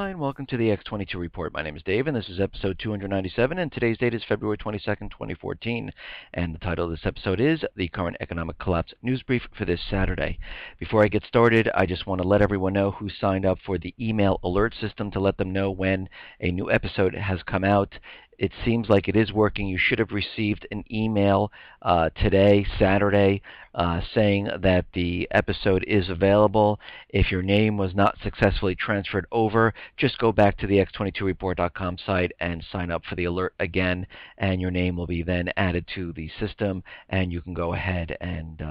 Hi, and welcome to the X-22 Report. My name is Dave, and this is episode 297, and today's date is February 22nd, 2014. And the title of this episode is The Current Economic Collapse News Brief for this Saturday. Before I get started, I just want to let everyone know who signed up for the email alert system to let them know when a new episode has come out. It seems like it is working. You should have received an email today, Saturday, saying that the episode is available. If your name was not successfully transferred over, just go back to the x22report.com site and sign up for the alert again, and your name will be then added to the system, and you can go ahead and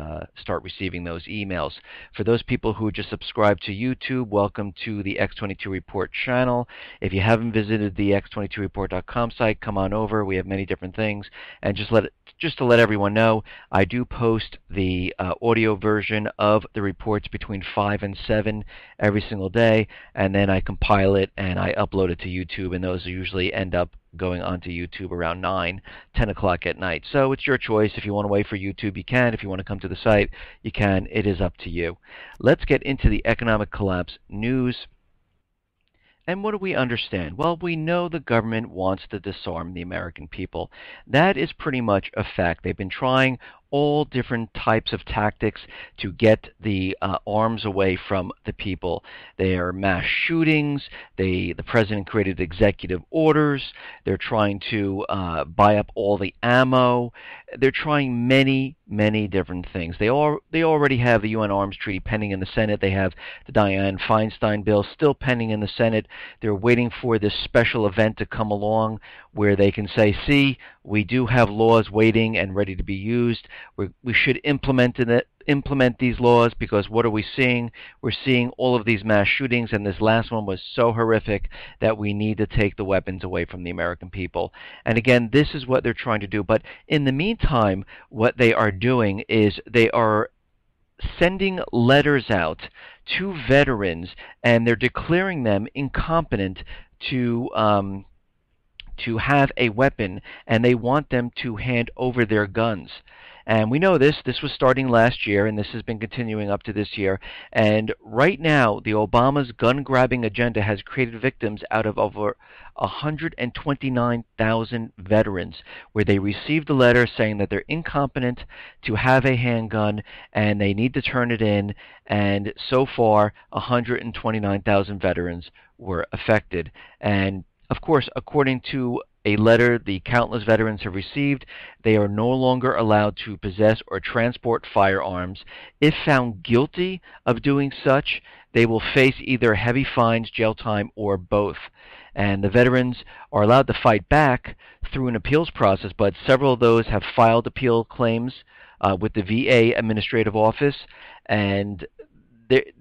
start receiving those emails. For those people who just subscribed to YouTube, welcome to the X22 Report channel. If you haven't visited the x22report.com site, come on over. We have many different things, and just to let everyone know, I do post the audio version of the reports between 5 and 7 every single day, and then I compile it and I upload it to YouTube, and those usually end up going onto YouTube around 9, 10 o'clock at night. So it's your choice. If you want to wait for YouTube, you can. If you want to come to the site, you can. It is up to you. Let's get into the economic collapse news. And what do we understand? Well, we know the government wants to disarm the American people. That is pretty much a fact. They've been trying all different types of tactics to get the arms away from the people. There are mass shootings. The president created executive orders. They're trying to buy up all the ammo. They're trying many different things. They already have the UN Arms Treaty pending in the Senate. They have the Dianne Feinstein bill still pending in the Senate. They're waiting for this special event to come along where they can say, see, we do have laws waiting and ready to be used. We should implement these laws, because what are we seeing? We're seeing all of these mass shootings, and this last one was so horrific that we need to take the weapons away from the American people. And again, this is what they're trying to do. But in the meantime, what they are doing is they are sending letters out to veterans, and they're declaring them incompetent to have a weapon, and they want them to hand over their guns. And we know this was starting last year, and this has been continuing up to this year. And right now, the Obama's gun-grabbing agenda has created victims out of over 129,000 veterans, where they received a letter saying that they're incompetent to have a handgun and they need to turn it in. And so far, 129,000 veterans were affected. And of course, according to a letter the countless veterans have received, they are no longer allowed to possess or transport firearms. If found guilty of doing such, they will face either heavy fines, jail time, or both. And the veterans are allowed to fight back through an appeals process, but several of those have filed appeal claims with the VA Administrative Office, and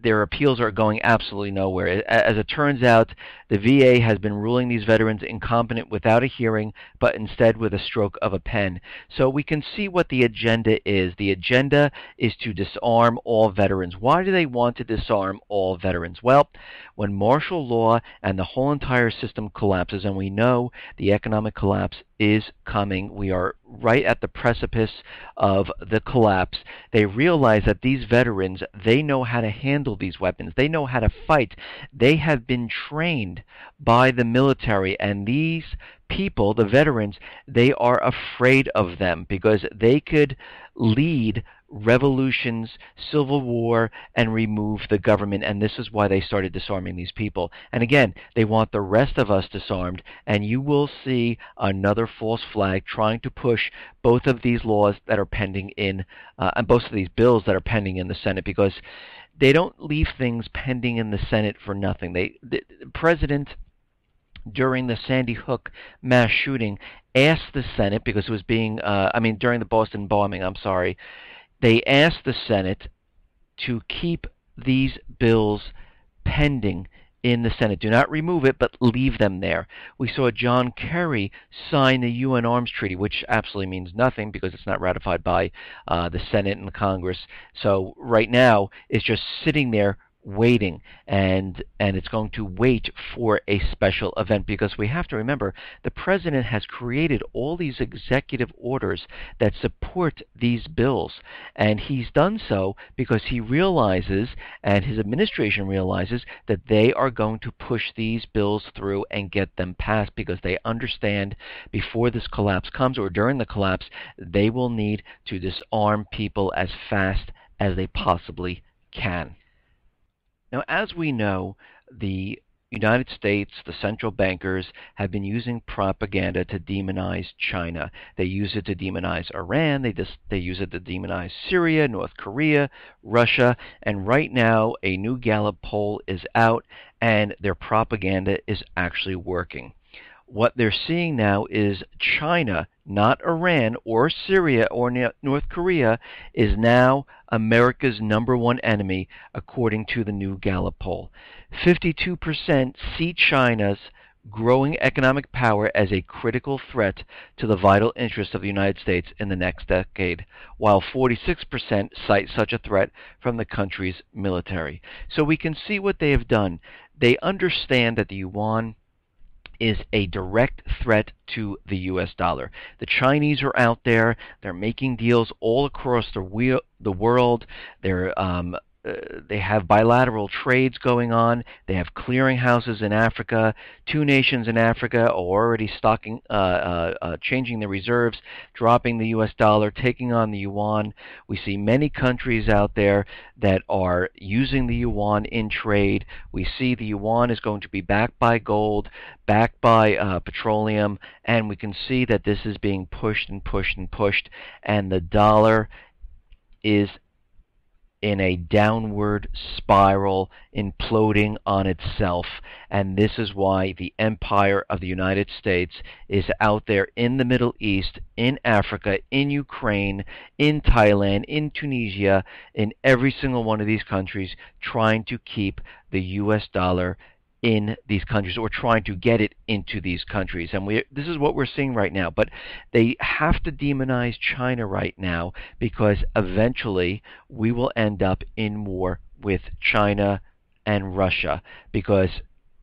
their appeals are going absolutely nowhere. As it turns out, the VA has been ruling these veterans incompetent without a hearing, but instead with a stroke of a pen. So we can see what the agenda is. The agenda is to disarm all veterans. Why do they want to disarm all veterans? Well, when martial law and the whole entire system collapses, and we know the economic collapse is coming, we are right at the precipice of the collapse, they realize that these veterans, they know how to handle these weapons. They know how to fight. They have been trained by the military, and these people, the veterans, they are afraid of them because they could lead revolutions, civil war, and remove the government, and this is why they started disarming these people. And again, they want the rest of us disarmed, and you will see another false flag trying to push both of these laws that are pending in, and both of these bills that are pending in the Senate, because they don't leave things pending in the Senate for nothing. The president, during the Sandy Hook mass shooting, asked the Senate, because it was being, during the Boston bombing, they asked the Senate to keep these bills pending in the Senate. Do not remove it, but leave them there. We saw John Kerry sign the UN Arms Treaty, which absolutely means nothing because it's not ratified by the Senate and the Congress. So right now, it's just sitting there waiting, and it's going to wait for a special event, because we have to remember the president has created all these executive orders that support these bills, and he's done so because he realizes, and his administration realizes, that they are going to push these bills through and get them passed, because they understand before this collapse comes, or during the collapse, they will need to disarm people as fast as they possibly can. Now, as we know, the United States, the central bankers, have been using propaganda to demonize China. They use it to demonize Iran. They use it to demonize Syria, North Korea, Russia, and right now a new Gallup poll is out, and their propaganda is actually working. What they're seeing now is China, not Iran or Syria or North Korea, is now America's number one enemy, according to the new Gallup poll. 52% see China's growing economic power as a critical threat to the vital interests of the United States in the next decade, while 46% cite such a threat from the country's military. So we can see what they have done. They understand that the yuan is a direct threat to the U.S. dollar. The Chinese are out there. They're making deals all across the world. They have bilateral trades going on. They have clearinghouses in Africa. 2 nations in Africa are already changing their reserves, dropping the U.S. dollar, taking on the yuan. We see many countries out there that are using the yuan in trade. We see the yuan is going to be backed by gold, backed by petroleum, and we can see that this is being pushed and pushed and pushed, and the dollar is in a downward spiral, imploding on itself. And this is why the empire of the United States is out there in the Middle East, in Africa, in Ukraine, in Thailand, in Tunisia, in every single one of these countries, trying to keep the U.S. dollar in these countries, or trying to get it into these countries. And this is what we're seeing right now. But they have to demonize China right now, because eventually we will end up in war with China and Russia, because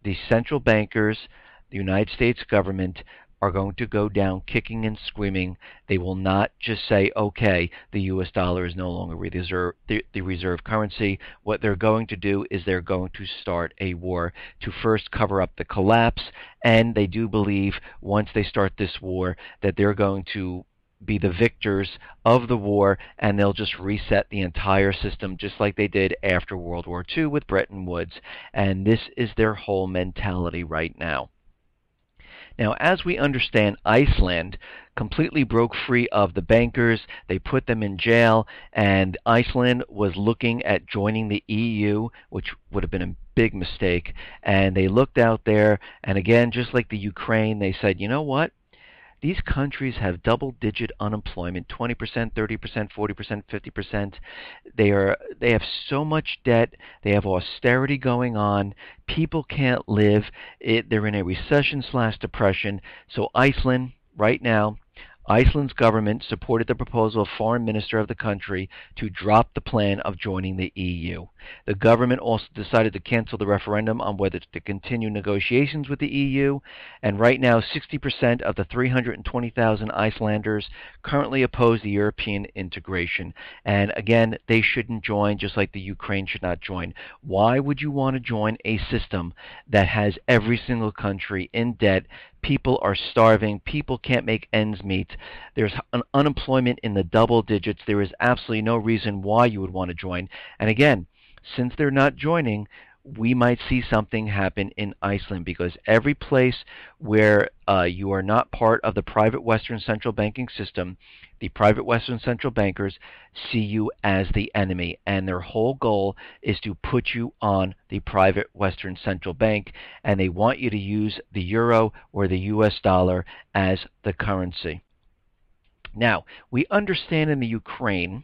the central bankers, the United States government, are going to go down kicking and screaming. They will not just say, okay, the U.S. dollar is no longer the reserve currency. What they're going to do is they're going to start a war to first cover up the collapse, and they do believe once they start this war that they're going to be the victors of the war, and they'll just reset the entire system just like they did after World War II with Bretton Woods. And this is their whole mentality right now. Now, as we understand, Iceland completely broke free of the bankers. They put them in jail, and Iceland was looking at joining the EU, which would have been a big mistake. And they looked out there, and again, just like the Ukraine, they said, you know what? These countries have double-digit unemployment, 20%, 30%, 40%, 50%. They have so much debt. They have austerity going on. People can't live. They're in a recession/depression. So Iceland, right now, Iceland's government supported the proposal of foreign minister of the country to drop the plan of joining the EU. The government also decided to cancel the referendum on whether to continue negotiations with the EU, and right now 60% of the 320,000 Icelanders currently oppose the European integration. And again, they shouldn't join, just like the Ukraine should not join. Why would you want to join a system that has every single country in debt? People are starving. People can't make ends meet. There's an unemployment in the double digits. There is absolutely no reason why you would want to join. And again, since they're not joining, we might see something happen in Iceland, because every place where you are not part of the private Western central banking system, the private Western central bankers see you as the enemy, and their whole goal is to put you on the private Western central bank, and they want you to use the euro or the U.S. dollar as the currency. Now, we understand in the Ukraine,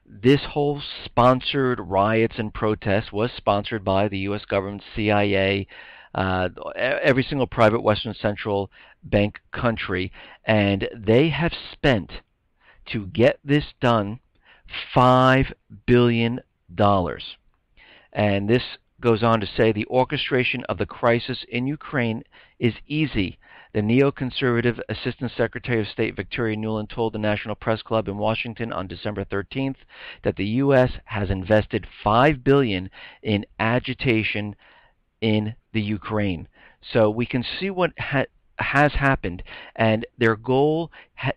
this whole sponsored riots and protests was sponsored by the U.S. government, CIA, every single private Western central bank country, and they have spent, to get this done, $5 billion. And this goes on to say the orchestration of the crisis in Ukraine is easy. The neoconservative Assistant Secretary of State Victoria Nuland told the National Press Club in Washington on December 13th that the U.S. has invested $5 billion in agitation in the Ukraine. So we can see what has happened, and their goal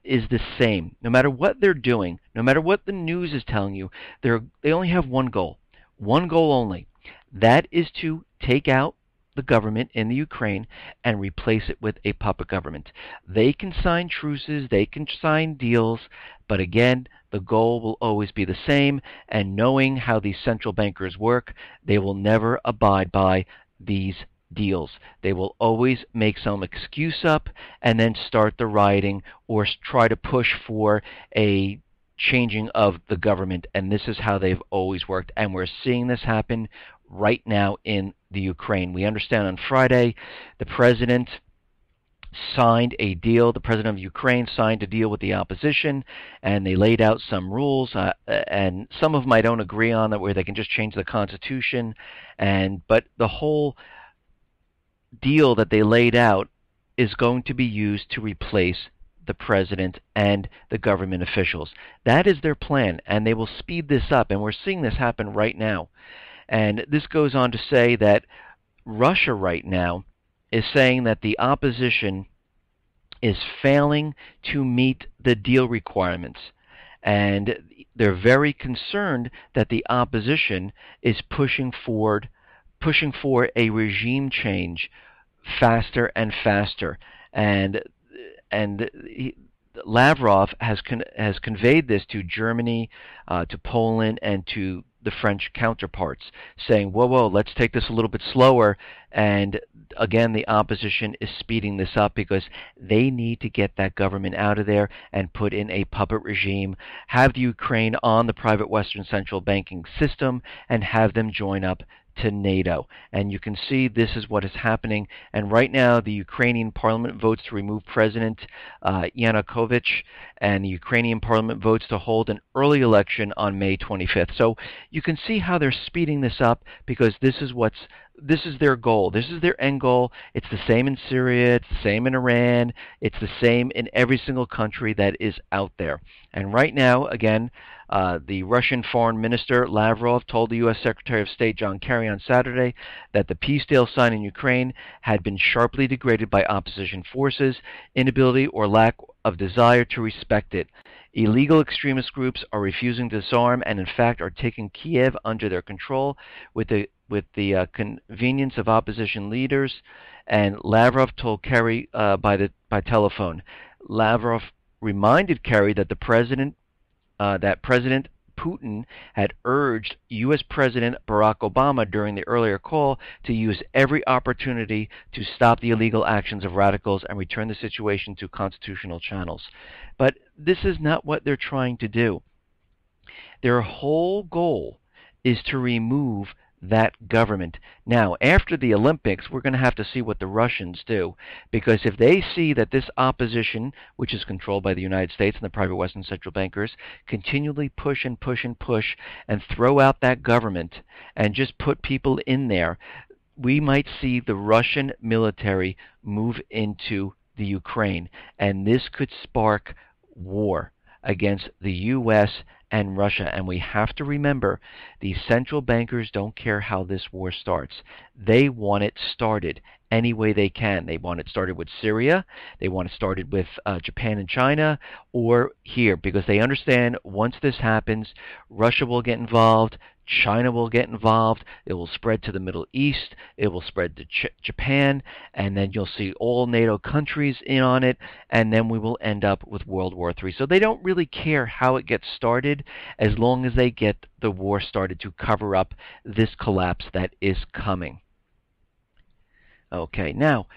is the same. No matter what they're doing, no matter what the news is telling you, they only have one goal only. That is to take out the government in the Ukraine and replace it with a puppet government. They can sign truces, they can sign deals, but again, the goal will always be the same, and knowing how these central bankers work, they will never abide by these deals. They will always make some excuse up and then start the rioting or try to push for a changing of the government, and this is how they've always worked, and we're seeing this happen right now in the Ukraine. We understand on Friday the president signed a deal. The president of Ukraine signed a deal with the opposition, and they laid out some rules, and some of them I don't agree on, that where they can just change the constitution, but the whole deal that they laid out is going to be used to replace the president and the government officials. That is their plan, and they will speed this up, and we're seeing this happen right now. And this goes on to say that Russia right now is saying that the opposition is failing to meet the deal requirements. And they're very concerned that the opposition is pushing for a regime change faster and faster. And Lavrov has conveyed this to Germany, to Poland, and to the French counterparts, saying, whoa, let's take this a little bit slower. And again, the opposition is speeding this up because they need to get that government out of there and put in a puppet regime, have the Ukraine on the private Western central banking system, and have them join up to NATO. And you can see this is what is happening. And right now, the Ukrainian parliament votes to remove President Yanukovych, and the Ukrainian parliament votes to hold an early election on May 25th. So you can see how they're speeding this up, because this is their goal. This is their end goal. It's the same in Syria. It's the same in Iran. It's the same in every single country that is out there. And right now, again, the Russian Foreign Minister Lavrov told the U.S. Secretary of State John Kerry on Saturday that the peace deal signed in Ukraine had been sharply degraded by opposition forces' inability or lack of desire to respect it. Illegal extremist groups are refusing to disarm and, in fact, are taking Kiev under their control with the convenience of opposition leaders. And Lavrov told Kerry by telephone. Lavrov reminded Kerry that President Putin had urged U.S. President Barack Obama during the earlier call to use every opportunity to stop the illegal actions of radicals and return the situation to constitutional channels. But this is not what they're trying to do. Their whole goal is to remove that government. Now, after the Olympics, we're going to have to see what the Russians do, because if they see that this opposition, which is controlled by the United States and the private Western central bankers, continually push and throw out that government and just put people in there, we might see the Russian military move into the Ukraine, and this could spark war against the U.S. and Russia. And we have to remember, these central bankers don't care how this war starts. They want it started any way they can. They want it started with Syria. They want it started with Japan and China, or here, because they understand once this happens, Russia will get involved, China will get involved, it will spread to the Middle East, it will spread to Japan, and then you'll see all NATO countries in on it, and then we will end up with World War III. So they don't really care how it gets started, as long as they get the war started to cover up this collapse that is coming. Okay, now,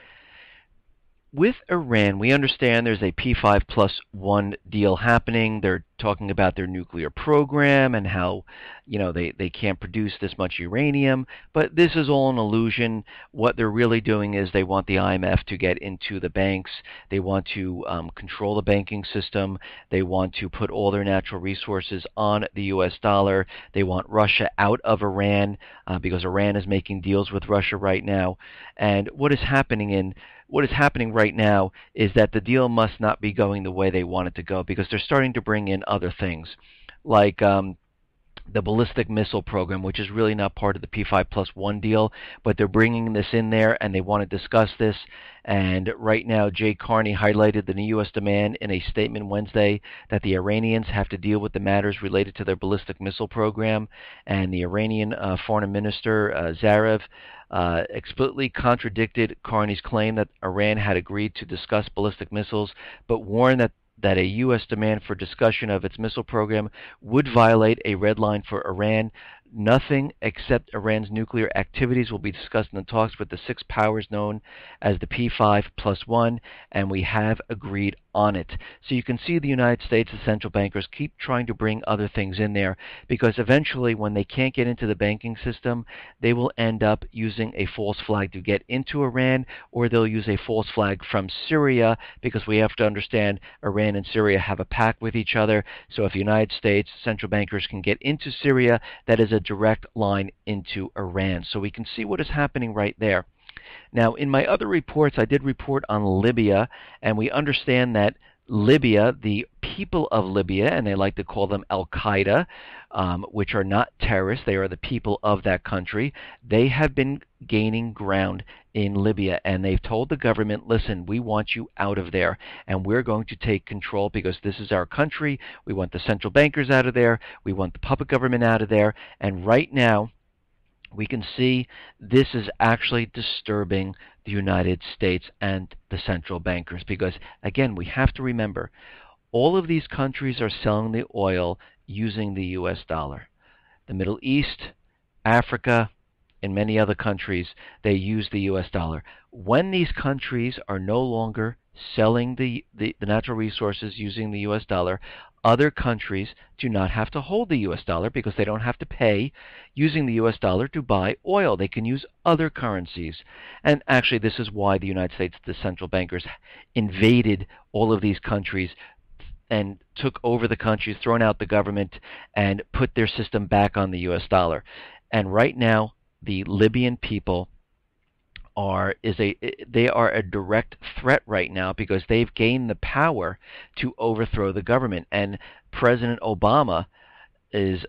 with Iran, we understand there's a P5+1 deal happening. They're talking about their nuclear program and how, they can't produce this much uranium. But this is all an illusion. What they're really doing is they want the IMF to get into the banks. They want to control the banking system. They want to put all their natural resources on the U.S. dollar. They want Russia out of Iran because Iran is making deals with Russia right now. And what is happening right now is that the deal must not be going the way they want it to go because they're starting to bring in other things like the ballistic missile program, which is really not part of the P5+1 deal, but they're bringing this in there and they want to discuss this. And right now, Jay Carney highlighted the U.S. demand in a statement Wednesday that the Iranians have to deal with the matters related to their ballistic missile program. And the Iranian Foreign Minister Zarif explicitly contradicted Carney's claim that Iran had agreed to discuss ballistic missiles, but warned that a U.S. demand for discussion of its missile program would violate a red line for Iran. Nothing except Iran's nuclear activities will be discussed in the talks with the six powers known as the P5+1, and we have agreed on it. So you can see the United States, the central bankers, keep trying to bring other things in there because eventually when they can't get into the banking system, they will end up using a false flag to get into Iran, or they'll use a false flag from Syria because we have to understand Iran and Syria have a pact with each other. So if the United States central bankers can get into Syria, that is a direct line into Iran. So we can see what is happening right there. Now, in my other reports, I did report on Libya, and we understand that Libya, the people of Libya, and they like to call them Al-Qaeda, which are not terrorists, they are the people of that country, they have been gaining ground in Libya, and they've told the government, listen, we want you out of there, and we're going to take control because this is our country. We want the central bankers out of there. We want the puppet government out of there. And right now, we can see this is actually disturbing the United States and the central bankers because, again, we have to remember, all of these countries are selling the oil using the U.S. dollar. The Middle East, Africa, and many other countries, they use the U.S. dollar. When these countries are no longer selling the natural resources using the U.S. dollar, other countries do not have to hold the U.S. dollar because they don't have to pay using the U.S. dollar to buy oil. They can use other currencies. And actually, this is why the United States, the central bankers, invaded all of these countries and took over the countries, thrown out the government, and put their system back on the U.S. dollar. And right now, the Libyan people are a direct threat right now because they've gained the power to overthrow the government. And President Obama is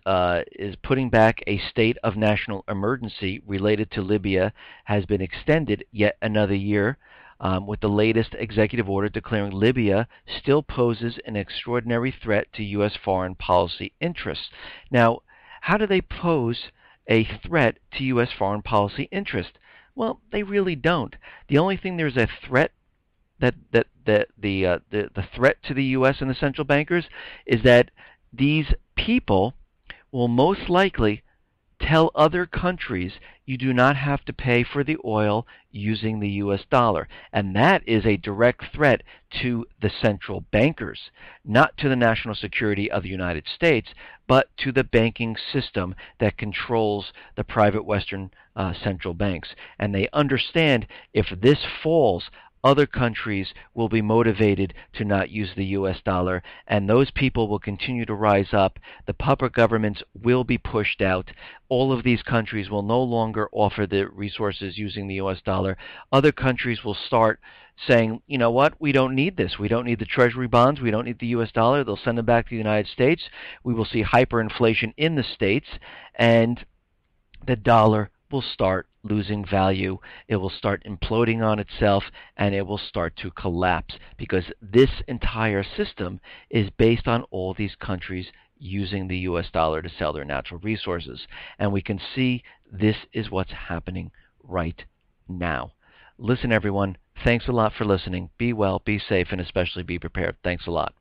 putting back a state of national emergency related to Libya, has been extended yet another year, with the latest executive order declaring Libya still poses an extraordinary threat to U.S. foreign policy interests. Now, how do they pose a threat to U.S. foreign policy interest? Well, they really don't. The only thing there's a threat the threat to the U.S. and the central bankers is that these people will most likely tell other countries you do not have to pay for the oil using the U.S. dollar. And that is a direct threat to the central bankers, not to the national security of the United States, but to the banking system that controls the private Western central banks. And they understand if this falls, other countries will be motivated to not use the U.S. dollar, and those people will continue to rise up. The puppet governments will be pushed out. All of these countries will no longer offer the resources using the U.S. dollar. Other countries will start saying, you know what, we don't need this. We don't need the treasury bonds. We don't need the U.S. dollar. They'll send them back to the United States. We will see hyperinflation in the States, and the dollar will start losing value. It will start imploding on itself, and it will start to collapse because this entire system is based on all these countries using the U.S. dollar to sell their natural resources. And we can see this is what's happening right now. Listen, everyone, thanks a lot for listening. Be well, be safe, and especially be prepared. Thanks a lot.